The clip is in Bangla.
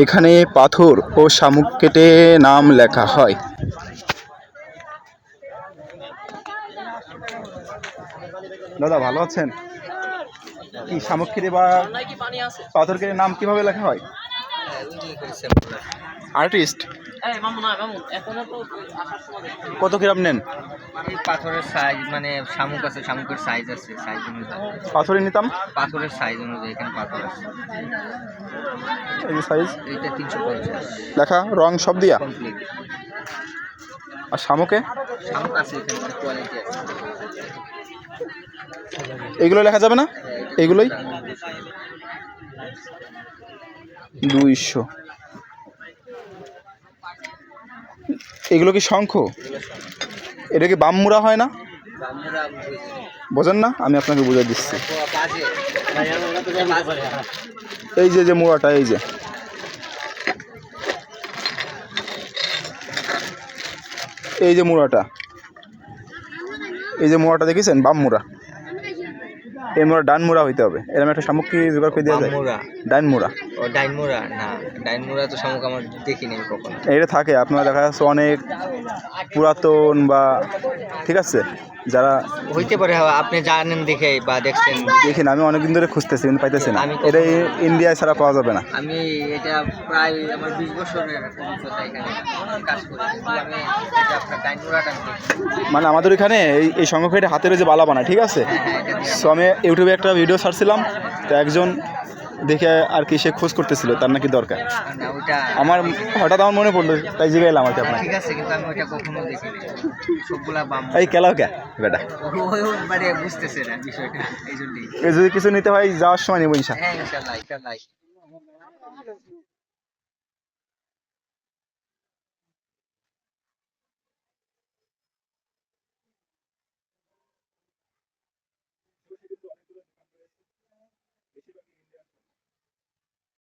এখানে পাথর ও শামুক কেটে নাম লেখা হয়। দাদা ভালো আছেন? কি শামুক কেটে বা পাথর কেটে নাম কিভাবে লেখা হয়? আর্টিস্ট কত গ্রাম নেন? পাথরের সাইজ মানে শামুক আছে, শামুকের সাইজ আছে, সাইজ অনুযায়ী পাথরে নিতাম, পাথরের সাইজ অনুযায়ী এখানে পাথর আছে। এই যে সাইজ, এইটা 350 লেখা রং সব দিয়া। কমপ্লিট। আর শামুকে শামুক আছে এখানে, কোয়ালিটি আছে। এগুলো লেখা যাবে না? এগুলোই 200। এগুলো কি শঙ্খ? এটা কি বামমুড়া হয় না? বোঝেন না? আমি আপনাকে বুঝিয়ে দিচ্ছি। এই যে যে মুড়াটা, এই যে এই যে মুড়াটা, এই যে মুড়াটা দেখেছেন, বামমুড়া। এই মুড়া ডান মুড়া হইতে হবে। এরকম একটা শামুক কি জোগাড় করে দেওয়া যায়? ডান মুড়া। ও ডাইন মুড়া না, ডাইন মুড়া তো শামুক আমার দেখিনি কখনো। এটা থাকে আপনার, দেখা যাচ্ছে অনেক পুরাতন বা ঠিক আছে যারা হইতে পারে, আপনি জানেন দেখে বা দেখছেন। দেখেন, আমি অনেকদিন ধরে খুঁজতেছি কিন্তু পাইতেছি না। এটা ইন্ডিয়ায় ছাড়া পাওয়া যাবে না। আমি এটা প্রায় আমার 20 বছরের অভিজ্ঞতা এখানে কাজ করি, কিন্তু আমি এটা আপনার ডাইন মুড়াটা মানে আমাদের এখানে এই সংখ্যা হাতের যে বালা বানায়, ঠিক আছে। সো আমি ইউটিউবে একটা ভিডিও ছাড়ছিলাম, তো একজন দেখে আর কি সে খোঁজ করতেছিল, তার নাকি দরকার। আমার হঠাৎ আমার মনে পড়লো, তাই জিগাইলাম আর কি আপনার। ঠিক আছে, কিন্তু আমি ওইটা কখনো দেখিনি। সবগুলা বাম এই কেলাও কে বেটা, মানে বুঝতেছে না বিষয়টা, এই জন্যই। যদি কিছু নিতে হয় যাওয়ার সময় নেবো ইনশাআল্লাহ। হ্যাঁ ইনশাআল্লাহ।